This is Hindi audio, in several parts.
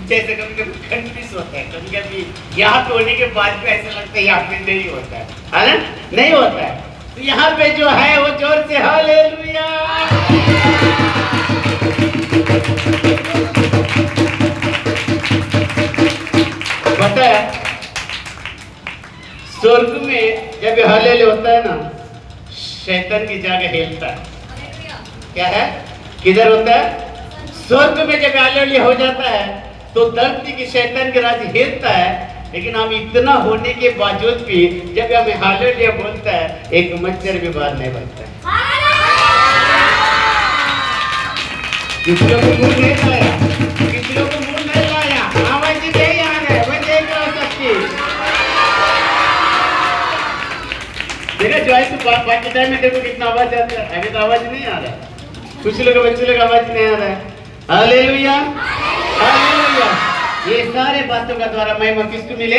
जैसे कभी कभी कंफ्यूज होता है, कभी कभी यहाँ पे होने के बाद भी ऐसा लगता है यहाँ पे नहीं होता है ना, नहीं होता है। तो यहाँ पे जो है वो जोर से हालेलुया। पता है स्वर्ग में जब हालेलुया होता है ना, शैतान की जगह हिलता है। क्या है, किधर होता है? स्वर्ग में जब हालेलुया हो जाता है तो धरती की शैतान के राज हिलता है। लेकिन हम इतना होने के बावजूद भी जब हमें हालेलुया बोलता है, एक मच्छर भी बाहर नहीं बनता है। किसी लोग को मुंह नहीं लाया, किसी लोग को मुंह नहीं लाया, आवाज ही नहीं आ रहा है, मैं देख रहा हूँ सबकी। देखा जो है तो बाकी टाइम में देखो कितना आवाज आता है, अभी तो आवाज नहीं आ रहा। कुछ लोग बच्चे लोग आवाज नहीं आ रहा है। Hallelujah, hallelujah. ये सारे बातों का द्वारा महिमा किसको मिले?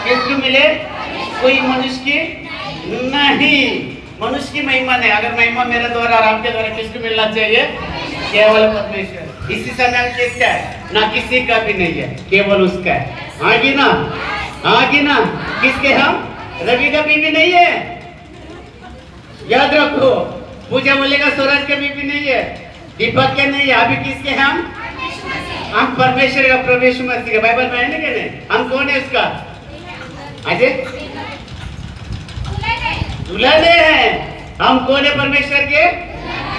किसको मिले? कोई मनुष्य की नहीं, मनुष्य की महिमा नहीं। अगर महिमा मेरे द्वारा और आपके द्वारा किसको मिलना चाहिए? केवल परमेश्वर। इसी समय किसका है? ना किसी का भी नहीं है, केवल उसका है। आगे ना, आगे ना, किसके हम? रवि का बीवी नहीं है, याद रखो। पूजा बोलेगा स्वराज के बीवी नहीं है, दीपक के नहीं है। अभी किसके हम? हम परमेश्वर का, प्रवेश मसीह का। बाइबल में है ना क्या? नहीं, हम कौन है उसका? अजय दुल्हन है। हम कौन है? परमेश्वर के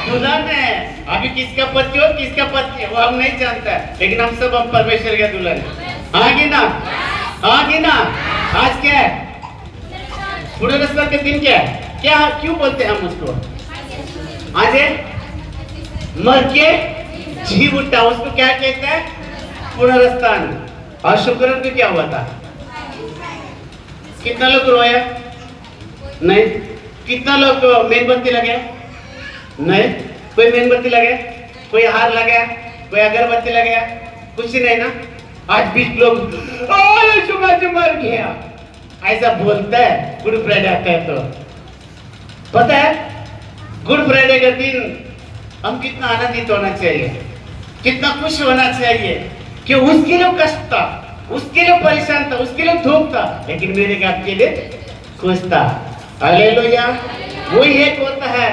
दुल्हन है। अभी किसका पति हो, किसका पति वो हम नहीं जानता, लेकिन हम सब हम परमेश्वर के दुल्हन है। आगे ना, आगे ना। आज क्या है? पुनरुत्थान के दिन क्या है? क्या क्यों बोलते हैं हम उसको? आज मर के जी उठा, उसको क्या कहते हैं? पुनरुत्थान। और शुक्रवार को क्या हुआ था? कितना लोग रोया? नहीं। कितना लोग मेणबत्ती लगे? नहीं। कोई मेणबत्ती लगे, कोई हार लगे, कोई अगरबत्ती लगे? कुछ नहीं ना। आज भी लोग यीशु मर गया ऐसा बोलता है। गुड फ्राइडे आता है तो पता है, गुड फ्राइडे का दिन हम कितना आनंदित होना चाहिए, कितना खुश होना चाहिए कि उसके लिए कष्ट था, उसके लिए परेशान था, उसके लिए धूप था, लेकिन मेरे के आपके लिए खुश था। हालेलुया। वही एक होता है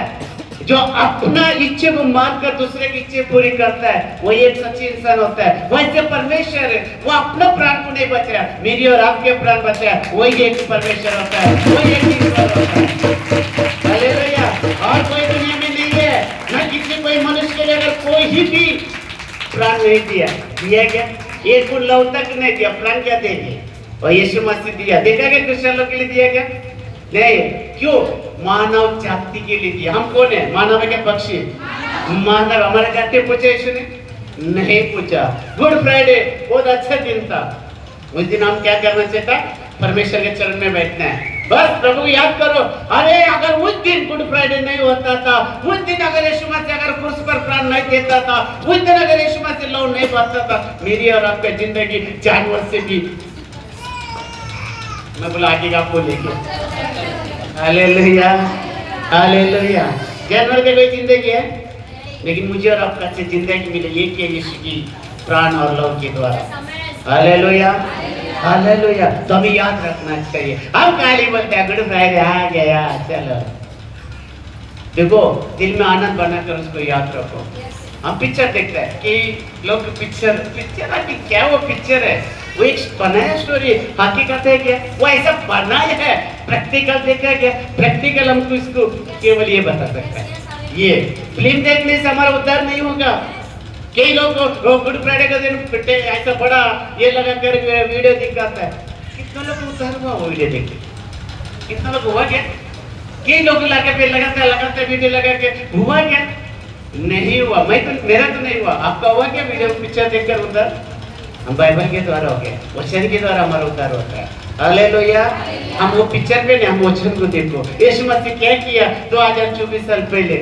जो अपना इच्छे को मारकर दूसरे की इच्छे पूरी करता है, वही एक सच्ची इंसान होता है। वैसे परमेश्वर वो अपना प्राण को नहीं बच रहा, मेरी और आपके प्राण बच रहा है, वही एक परमेश्वर होता है, वही एक ईश्वर होता है। हालेलुया। और कोई दुनिया में नहीं है, ना किसी कोई मनुष्य के लिए अगर कोई भी प्राण नहीं दिया। दिया क्या? एक लव तक नहीं दिया, प्राण क्या देंगे? और यीशु मसीह दिया। देखा क्या क्रिश्चियन लोग के लिए दिया क्या? नहीं। क्यों? मानव जाति के लिए दिया। हम कौन है? मानव के पक्षी। मानव हमारे जाति पूछा यीशु ने? नहीं पूछा। गुड फ्राइडे बहुत अच्छा दिन था। उस दिन हम क्या करना चाहिए था? परमेश्वर के चरण में बैठना है, बस प्रभु याद करो। अरे अगर उस दिन गुड फ्राइडे नहीं होता था, उस दिन अगर यीशु मसीह अगर क्रूस पर प्राण नहीं देता था, उस दिन अगर यीशु मसीह लौ नहीं पाता था, मेरी और आपकी जिंदगी जानवर से भी, मैं बोला आगे का आपको लेके। Hallelujah, hallelujah. जानवर की कोई जिंदगी है, लेकिन मुझे और आपको अच्छी जिंदगी मिले ये कि यीशु की प्राण और लव के द्वारा। Hallelujah, hallelujah. तो हमें याद रखना चाहिए। हम काली बोलते हैं गुड फ्राइडे आ गया, चलो। देखो दिल में आनंद बनाकर उसको याद रखो। हम पिक्चर देखते हैं कि लोग पिक्चर क्या वो पिक्चर है, वो एक बनाया स्टोरी, हकीकत है क्या? वो ऐसा बनाया है, प्रैक्टिकल देखा क्या? प्रैक्टिकल हमको इसको केवल ये बता सकता है। ये फिल्म देखने से हमारा उद्धार नहीं होगा। कई लोग गुड फ्राइडे का दिन ऐसा बड़ा ये लगा कर वीडियो दिखाता है, कितना लोग उद्धार हुआ वो वीडियो देख के? कितना लोग हुआ क्या? कई लोग लगाते वीडियो लगा के हुआ क्या? नहीं हुआ। मेरा तो नहीं हुआ। आपका हुआ क्या वीडियो पिक्चर देखकर उद्धार? हम बाइबल के द्वारा हो गया, वचन के द्वारा हमारा उद्धार होता है। हालेलुया। हम वो पिक्चर पे नहीं, हम वचन को देखो। यीशु मसीह क्या किया 2024 साल पहले?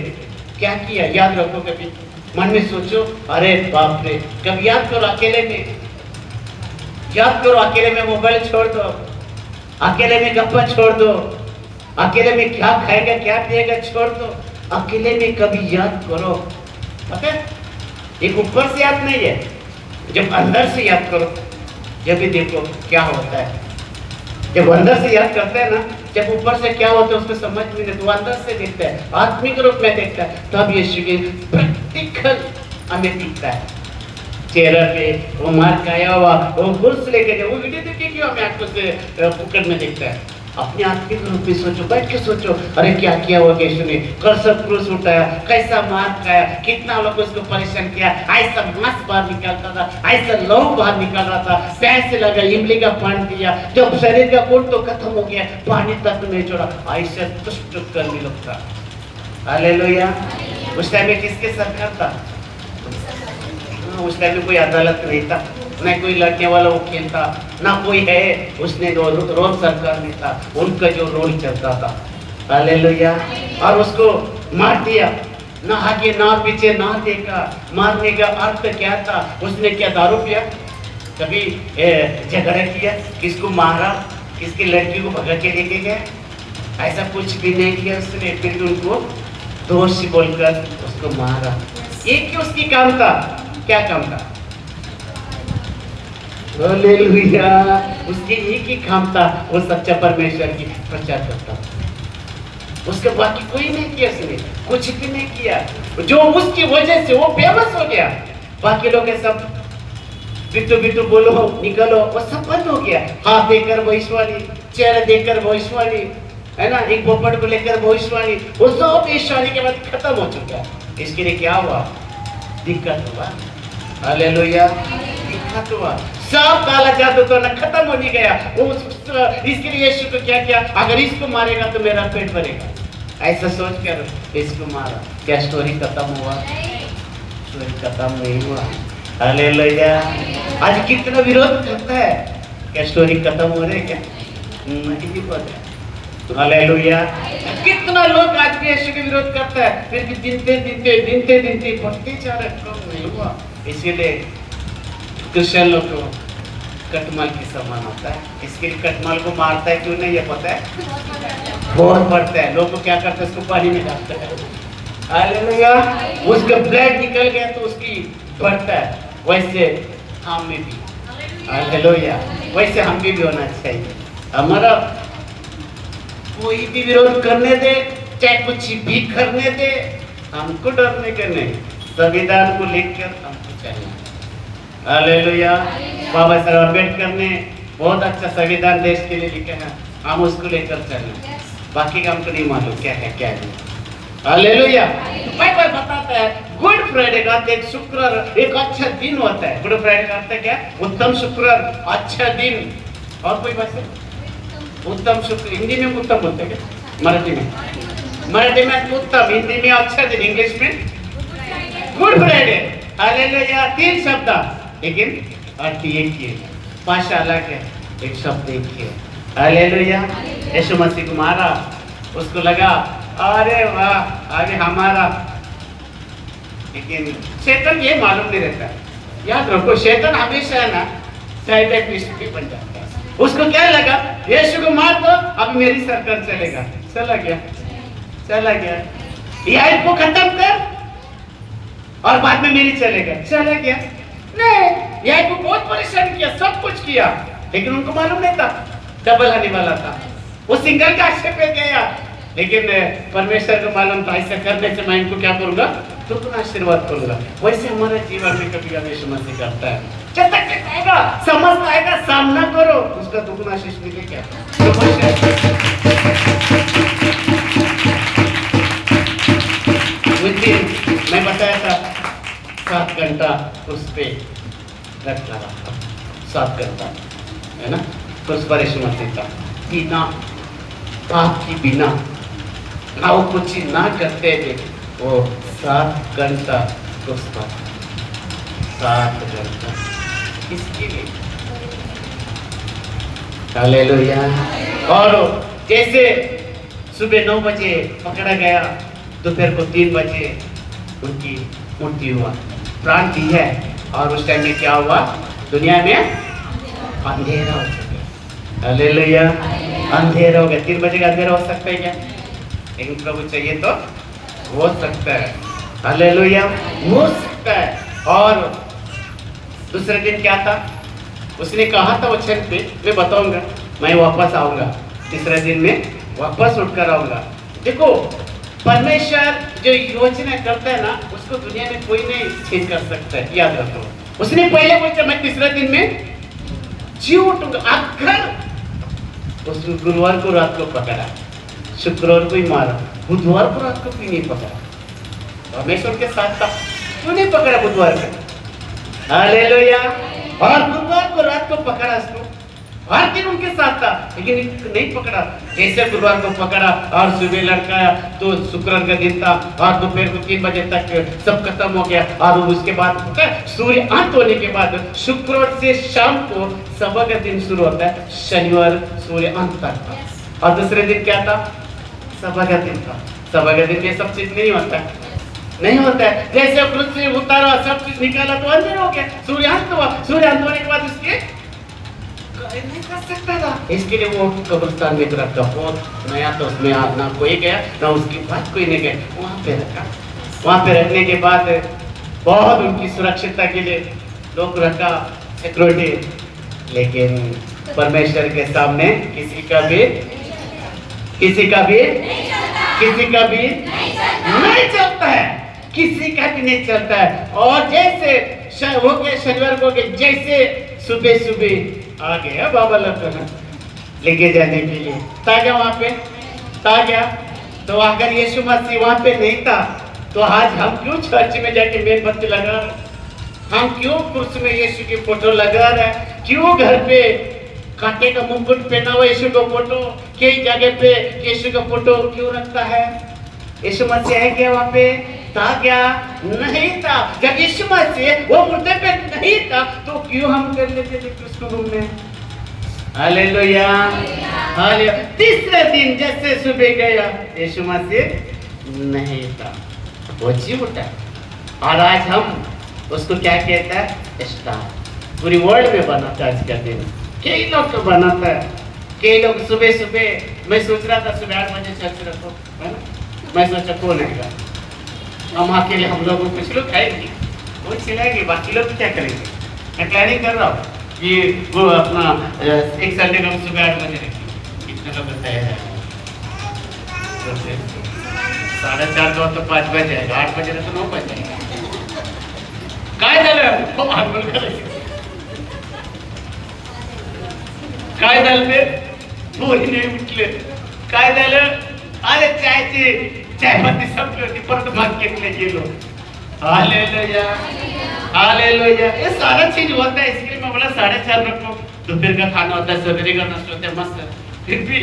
क्या किया? याद रखो, कभी मन में सोचो। अरे बाप रे, कभी याद करो। अकेले में याद करो, अकेले में मोबाइल छोड़ दो, अकेले में गप्पा छोड़ दो, अकेले में क्या खाएगा क्या पिएगा छोड़ दो, अकेले में कभी याद करो। पता है, एक ऊपर से याद नहीं है, जब अंदर से याद करो, जब भी देखो क्या होता है। जब अंदर से याद करते हैं ना, जब ऊपर से क्या होता है उसको समझ में नहीं, तो अंदर से देखता है, आत्मिक रूप में देखता है, तब यीशु की प्रैक्टिकल हमें दिखता है चेहरे पे। वो मार खाया हुआ, वो गुर्स लेके जाए, वो वीडियो देखिए क्यों हमें आंखों से पकड़ में देखता है। अपने आत्मिक रूप में सोचो, बैठ के सोचो, अरे क्या किया हुआ यीशु ने, कैसा क्रूस उठाया, कैसा मार खाया, कितना लोग उसको परेशान किया, ऐसा मांस बाहर निकालता था, ऐसा लहू बाहर निकाल रहा था, पैसे लगा, इमली का पानी दिया, जब शरीर का खून तो खत्म हो गया, पानी तक नहीं छोड़ा, ऐसा तुष्ट करने लगता। हालेलुया। उस टाइम में किसके सरकार था? उस टाइम में कोई अदालत नहीं था, न कोई लड़ने वाला वकील था, ना कोई है, उसने रोल सरकार नहीं था, उनका जो रोल चलता था। हालेलुया। और उसको मार दिया, ना आगे ना पीछे ना देखा। मारने का अर्थ क्या था? उसने क्या दारू पिया, कभी झगड़ा किया, किसको मारा, किसकी लड़की को भगा के लेके गया? ऐसा कुछ भी नहीं किया उसने। फिर उनको दोषी बोलकर उसको मारा। एक ही उसकी काम था। क्या काम था? हालेलुया। उसके एक ही काम था, वो सच्चा परमेश्वर की प्रचार करता। उसके बाकी कोई नहीं किया उसने, कुछ भी नहीं किया। जो उसकी वजह से वो फेमस हो गया, बाकी लोग सब बिट्टू बिट्टू बोलो निकलो, वो सब बंद हो गया। हाथ देकर भविष्यवाणी, चेहरे देकर भविष्यवाणी, है ना, एक पोपट को लेकर भविष्यवाणी, वो सब भविष्यवाणी के बाद खत्म हो चुका। इसके लिए क्या हुआ? दिक्कत हुआ। हालेलुया। दिक्कत हुआ। सब काला जादू तो ना खत्म हो नहीं गया। वो इसके लिए यीशु को क्या किया? अगर इसको मारेगा तो मेरा पेट भरेगा, ऐसा सोच कर इसको मारा। क्या स्टोरी खत्म हुआ? स्टोरी खत्म नहीं हुआ। हालेलुया। आज कितना विरोध करता है, क्या स्टोरी खत्म हो रही है? क्या नहीं पता। हालेलुया। कितना लोग आज भी यीशु के विरोध करता है, फिर भी दिनते बढ़ते जा रहे, कम नहीं हुआ। इसीलिए क्रिश्चियन लोग को कटमल के समान होता है। इसके लिए कटमल को मारता है क्यों नहीं ये पता है? बहुत बढ़ता है। लोग को क्या करते हैं? उसको पानी में डालते हैं। हालेलुया। उसका ब्लड निकल गया तो उसकी बढ़ता है। वैसे हम में भी, हालेलुया, वैसे हम भी होना चाहिए। हमारा कोई भी विरोध करने दे, चाहे कुछ भी करने दे, हमको डरने का नहीं। संविधान को लेकर हमको चाहिए। हालेलुया। बाबा साहब अम्बेडकर ने बहुत अच्छा संविधान देश के लिए लिखा है, हम उसको लेकर चलें। बाकी का हमको नहीं मालूम क्या है क्या नहीं। हालेलुया। बाइबल बताता है गुड फ्राइडे का एक शुक्रवार एक अच्छा दिन होता है। गुड फ्राइडे का अर्थ है क्या? उत्तम शुक्रवार, अच्छा दिन। और कोई बात नहीं? उत्तम शुक्र, हिंदी में उत्तम बोलते हैं क्या? मराठी में उत्तम, हिंदी में अच्छा दिन, इंग्लिश में गुड फ्राइडे। हालेलुया। 3 शब्द लेकिन अर्थ एक ही है, भाषा अलग है, एक शब्द एक ही है। हालेलुया। यीशु मसीह को मारा, उसको लगा अरे वाह अरे हमारा, लेकिन शैतान ये मालूम नहीं रहता। याद रखो, शैतान हमेशा है ना साइड इफेक्ट भी बन जाता है। उसको क्या लगा? यीशु को मार दो, अब मेरी सरकार चलेगा। चला गया। यह को खत्म कर और बाद में मेरी चलेगा। चला गया। नहीं, यह को बहुत परेशान किया, सब कुछ किया, लेकिन उनको मालूम नहीं था डबल आने वाला था। वो सिंगल का आशय पे गया, लेकिन परमेश्वर को मालूम था ऐसा करने से मैं इनको क्या करूंगा? दुगना आशीर्वाद करूंगा। वैसे हमारे जीवन में कभी कभी यीशु मसीह करता है। जब तक आएगा, समझ आएगा, सामना करो, उसका दुगना आशीष मिलेगा। उस दिन मैं बताया था 7 घंटा उस पे रखा रहा, 7 घंटा, है ना? तो उस पर यीशु मसीह था, बिना पाप की, बिना ना वो कुछ ना करते थे, वो 7 घंटा उस पर, 7 घंटा किसके लिए? हालेलुया। और जैसे सुबह 9 बजे पकड़ा गया, दोपहर को 3 बजे उनकी मृत्यु हुआ, प्राण दी है। और उस टाइम में क्या हुआ? दुनिया में अंधेरा हो चुका। हालेलुया। अंधेरा हो गया। 3 बजे का अंधेरा हो सकता है क्या? लेकिन प्रभु चाहिए तो हो सकता है। हालेलुया। हो सकता है। और दूसरे दिन क्या था? उसने कहा था वो क्षण पे मैं बताऊंगा, मैं वापस आऊंगा, तीसरे दिन में वापस उठकर आऊंगा। देखो परमेश्वर जो योजना करता है ना, उसको दुनिया में कोई नहीं छीन कर सकता है, याद रखो। उसने पहले बोला मैं तीसरे दिन में जी उठूंगा। अगर उसने गुरुवार को रात को पकड़ा, शुक्रवार को ही मारा, बुधवार को रात को भी नहीं पकड़ा, परमेश्वर के साथ था, क्यों नहीं पकड़ा बुधवार को? हालेलुया। और गुरुवार को रात को पकड़ा उसको, हर दिन उनके साथ था, लेकिन नहीं पकड़ा। जैसे गुरुवार को पकड़ा और सुबह लड़काया तो शुक्रवार का दिन था और दोपहर को 3 बजे तक सब खत्म हो गया। और उसके बाद सूर्य अंत होने के बाद शुक्रवार से शाम को सभा का दिन शुरू होता है, शनिवार सूर्य अंत तक था। और दूसरे दिन क्या था? सभा का दिन था। सभा का दिन ये सब चीज नहीं होता है, नहीं होता है। जैसे क्रूस से उतारा, सब चीज निकाला तो अंधेर हो गया, सूर्यास्त हुआ। सूर्यास्त होने के बाद उसके नहीं कर सकता था, इसके लिए वो कब्रिस्तान में रखा। बहुत नया तो उसमें ना कोई गया ना उसकी बात कोई नहीं गया, वहाँ पे रखा। वहाँ पे रखने के बाद बहुत उनकी सुरक्षितता के लिए लोग रखा, सिक्योरिटी। लेकिन परमेश्वर के सामने किसी का भी नहीं चलता है, किसी का भी नहीं चलता है। और जैसे हो गए शनिवार को गए, जैसे सुबह सुबह आ गया बाबा लखन लेके जाने के लिए, ता गया वहाँ पे, ता गया। तो अगर यीशु मसीह वहाँ पे नहीं था तो आज हम क्यों चर्च में जाके मेणबत्ती लगा रहे? हम क्यों कुर्सी में यीशु की फोटो लगा रहे? क्यों घर पे कांटे का मुकुट पहना हुआ यीशु का फोटो, कई जगह पे यीशु का फोटो क्यों रखता है? यीशु मसीह है क्या वहाँ पे? था क्या? नहीं था। जब यीशु मसीह वो मुद्दे पे नहीं था तो क्यों हम कर लेते थे उसको रूम में? Hallelujah, hallelujah. तीसरे दिन जैसे सुबह गया, यीशु मसीह नहीं था, वो जी उठा। और आज हम उसको क्या कहता है? स्टार। पूरी वर्ल्ड में बनाता है आज का दिन, कई लोग तो बनाता है। कई लोग सुबह सुबह, मैं सोच रहा था सुबह 8 बजे चर्च रखो, है ना? मैं सोचा कौन आएगा, हम अकेले, हम लोग कुछ लोग खाएंगे, वो चिल्लाएंगे, बाकी लोग क्या करेंगे? मैं प्लानिंग कर रहा हूँ कि वो अपना एक संडे को सुबह 8 बजे रखेंगे। कितने लोग तय है? 4:30 का तो 5 बज जाएगा, 8 बजे तो 9 बज जाएगा। काय झालं पे पोरी नाही उठले, काय झालं? अरे चाय पत्ती संपली होती, परत भाग घेतले गेलो। Hallelujah, hallelujah. ये सारा चीज होता है, इसके लिए मैं बोला 4:30 रखो। दोपहर का खाना होता है, सवेरे का नाश्ता होता है, मस्त, फिर भी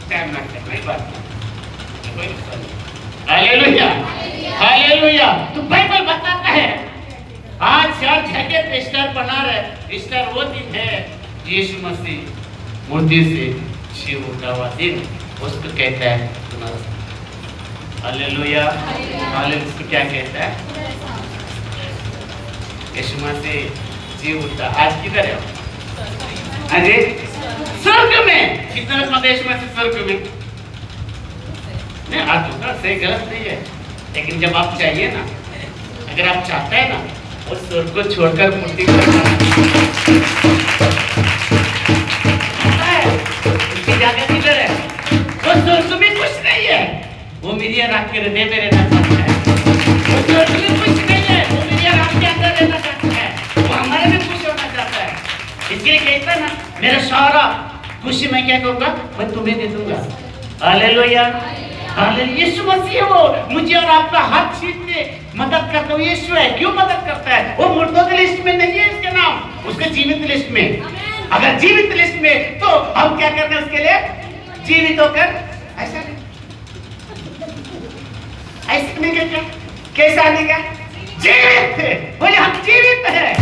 टाइम लगता है, नहीं बात। Hallelujah, hallelujah. तो बाइबल बताता है आज 4 जगह पे स्टार बना रहे। स्टार वो दिन है यीशु मसीह मुर्दे से जी उठा हुआ दिन, उसको कहता है हालेलुया, हालेलुया। उसको क्या कहता है? यीशु मसीह जी उठा। आज किधर है? अरे स्वर्ग में। कितना लोग यीशु मसीह स्वर्ग में? नहीं, आज दूसरा सही गलत नहीं है, लेकिन जब आप चाहिए ना, अगर आप चाहते हैं ना, उस स्वर्ग को छोड़कर मूर्ति जगह किधर है? वो स्वर्ग में कुछ नहीं है, वो मेरी रात के हृदय में रहना चाहता है। वो स्वर्ग में कुछ नहीं है, वो मेरी रात के अंदर रहना चाहता है, वो हमारे में खुश होना चाहता है। इसलिए कहता है ना, मेरा सारा खुशी मैं क्या करूंगा? मैं तुम्हें दे दूंगा। Hallelujah, hallelujah. यीशु मसीह वो मुझे और आपका हाथ छीनने मदद करता है। यीशु है, क्यों मदद करता है? वो मुर्दों की लिस्ट में नहीं है इसका नाम, उसके जीवित लिस्ट में। अगर जीवित लिस्ट में तो हम क्या करते हैं उसके लिए? जीवित होकर ऐसा ऐसे नहीं क्या? कैसा निका? जीवित थे, बोले हम जीवित हैं।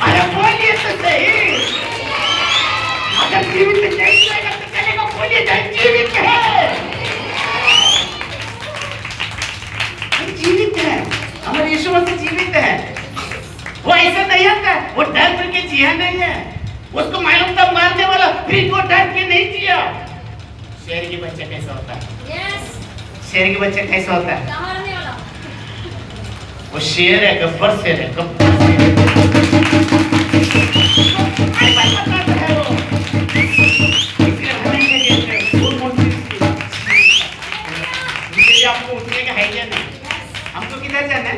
अरे बोलिए तो सही, अगर जीवित नहीं रहेगा तो चलेगा, बोलिए जीवित है, जीवित है। हमारे यीशु मसीह जीवित है। वो ऐसा नहीं होता, वो डर करके जिया नहीं है। उसको मालूम था मारने वाला, फिर वो डर के नहीं जिया। शेर के बच्चे कैसा होता है? शेर के बच्चे कैसा होता है? वो शेर है, गब्बर शेर है, गब्बर शेर है। बाइबल बताता है वो। इसलिए हमें ये कहते हैं, वो मोटी सी। मुझे आपको उठने का है क्या नहीं? हमको किधर जाना है?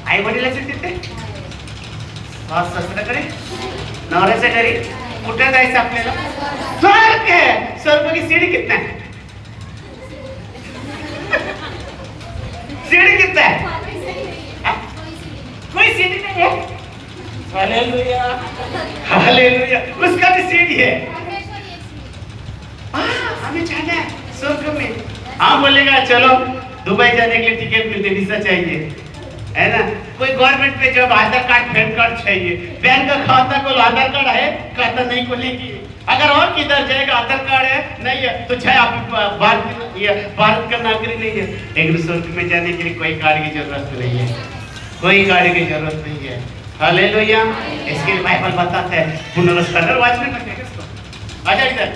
आई वडिलांच्या तिथे सास सासऱ्याकडे नवऱ्याच्या घरी कुठे जायचं आपल्याला? स्वर्ग है। स्वर्ग की सीढ़ी कितना है? सीढ़ी कितना है? कोई सीढ़ी नहीं है। Hallelujah, hallelujah. उसका भी सीढ़ी है। हमें जाना है स्वर्ग में। हाँ बोलेगा चलो दुबई जाने के लिए टिकट मिलते, वीजा चाहिए, है ना? कोई गवर्नमेंट पे जब आधार कार्ड पैन कार्ड चाहिए, बैंक का खाता खोलो, आधार कार्ड है, खाता नहीं खोलेगी। अगर और किधर जाएगा, आधार कार्ड है नहीं है तो चाहे आप भारत का नागरिक नहीं है, लेकिन स्वर्ग में जाने के लिए कोई कार्ड की जरूरत नहीं है, कोई कार्ड की जरूरत नहीं है। हालेलुया। इसके लिए बाइबल बताता है पुनरुत्थान। वॉचमैन रखेगा इसको, आजा इधर।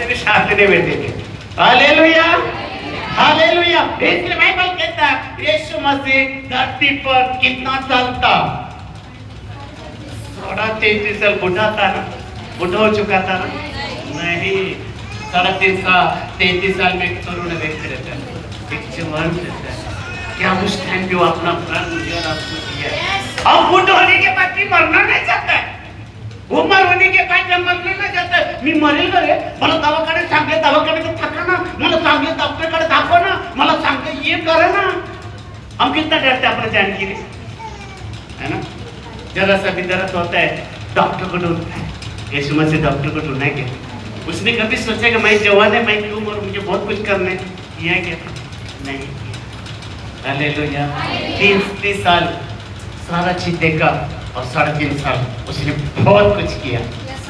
भी साथ में बैठेंगे। Hallelujah, hallelujah. इसलिए बाइबल कहता है यीशु मसीह धरती पर कितना साल था? 33 साल। बुढ़ा था ना? बुढ़ा हो चुका था ना? नहीं, 33 साल में तरुण व्यक्ति रहता है, एक जवान रहता है। क्या उस टाइम पे वो अपना प्राण मुझे और आपको दिया? अब बुढ़ा होने के बाद भी मरना नहीं चाहता है। उमर होने के बाद जब मरना नहीं चाहता है, मी मरेल रे, मला दवाखाने चांगले दवाखाने थाका ना, मला चांगले डॉक्टरकडे दाखव ना, मला चांगले ये करा ना। हम कितना डरते हैं अपने जान के लिए, है ना? जरा सा भी दर्द होता है डॉक्टर को ढूंढता है। यीशु मसीह डॉक्टर को ढूंढा क्या? उसने कभी सोचा कि मैं जवान है, मैं क्यों मरूं, मुझे बहुत कुछ करना है, किया क्या? नहीं किया। हालेलुया। 30 साल सारा चीज देखा और 3.5 साल उसने बहुत कुछ किया,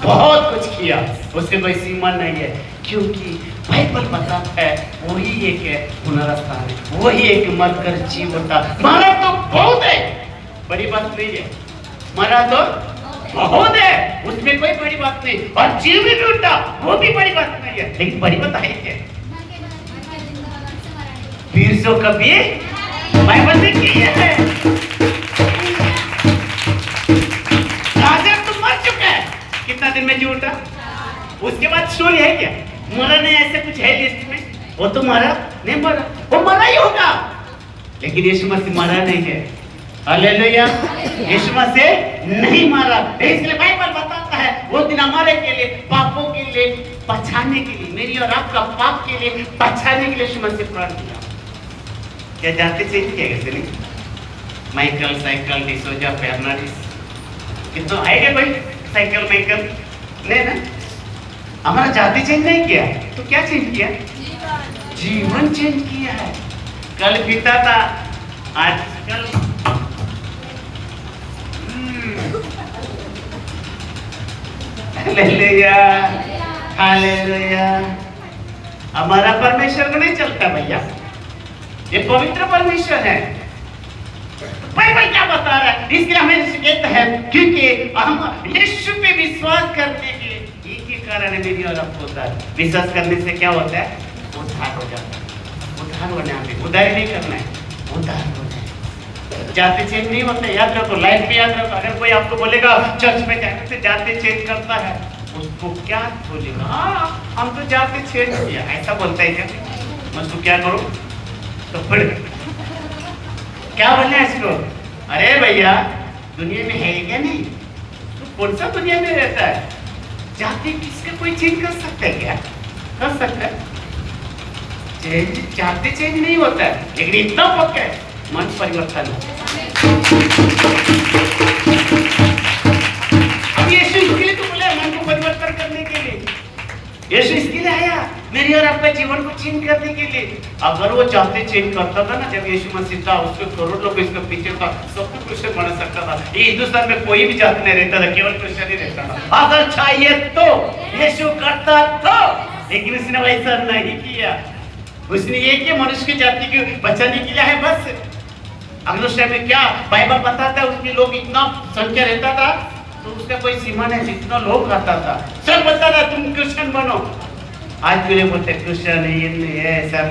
बहुत कुछ किया। उसके कोई सीमा नहीं है, क्योंकि बाइबल बताता है वही एक है पुनरुत्थान, वही एक मरकर जी उठा। मरा तो बहुत है, बड़ी बात नहीं है, मरा तो बहुत है, उसमें कोई बड़ी बात नहीं। और जी भी उठा, वो भी बड़ी बात नहीं है, लेकिन बड़ी बात है क्या? फिर सो कभी बाइबल ने की है। राजा तो मर चुका है, कितना दिन में जी उठा? उसके बाद स्टोरी है क्या? मरा नहीं, ऐसे कुछ है लिस्ट में? वो तो मरा नहीं, मरा वो मरा ही होगा, लेकिन यीशु मसीह मरा नहीं है। हालेलुया। यीशु मसीह नहीं मरा। इसलिए बाइबल बताता है वो दिन हमारे के लिए, पापों के लिए बचाने के लिए, मेरी और आपका पाप के लिए बचाने के लिए यीशु मसीह प्राण दिया। क्या जानते चेंज किया कैसे नहीं? माइकल, साइकिल, डिसोजा, फेर्नांडिस, कितना आएगा कोई साइकिल माइकल? नहीं ना? हमारा जाति चेंज नहीं किया तो क्या चेंज किया? जीवन चेंज किया है। कल पीता था, आज कल हालेलुया, हालेलुया। हमारा परमेश्वर को नहीं चलता भैया, ये पवित्र परमेश्वर है। बाइबल क्या बता रहा है? इसलिए हमें कहता है क्योंकि हम यीशु पे विश्वास करने के एक ही कारण है, मेरी और आपको होता है। विश्वास करने से क्या होता है? उद्धार हो जाता है। उद्धार होने में उद्धार नहीं करना है, उद्धार होता है। जाति चेंज नहीं होता, याद रखो, लाइफ में याद रखो। अगर कोई आपको बोलेगा चर्च में जाने से जाति चेंज करता है, उसको क्या बोलेगा? हाँ हम तो जाति चेंज किया, ऐसा बोलता है क्या? मैं उसको क्या करूं? तो फिर क्या बोलना है इसको? अरे भैया दुनिया में है क्या नहीं? तो कौन सा दुनिया में रहता है? जाति किसका कोई चेंज कर सकता है क्या? कर सकता है? चेंज जाति चेंज नहीं होता है, लेकिन इतना पक्का है मन परिवर्तन हो। अब यीशु इसके लिए तो बोला मन को परिवर्तन करने के लिए, यीशु इसके लिए आया मेरी और आपके जीवन को चेंज करने के लिए। अगर वो चाहते चेंज करता था ना, जब यीशु मसीह था उसके करोड़ लोग इसके पीछे था, सब कुछ क्रिश्चियन बन सकता था। ये हिंदुस्तान में कोई भी जाति नहीं रहता था, केवल क्रिश्चियन ही रहता था। अगर चाहिए तो यीशु करता तो, लेकिन उसने वैसा नहीं किया। उसने ये किया मनुष्य की जाति को बचाने के लिए है बस। अगर उस टाइम में क्या बाइबल बताता है, उसमें लोग इतना संख्या रहता था तो उसका कोई सीमा नहीं, जितना लोग आता था सब बताता तुम क्रिश्चियन बनो। आज भी बोलते क्रिश्चियन ये सब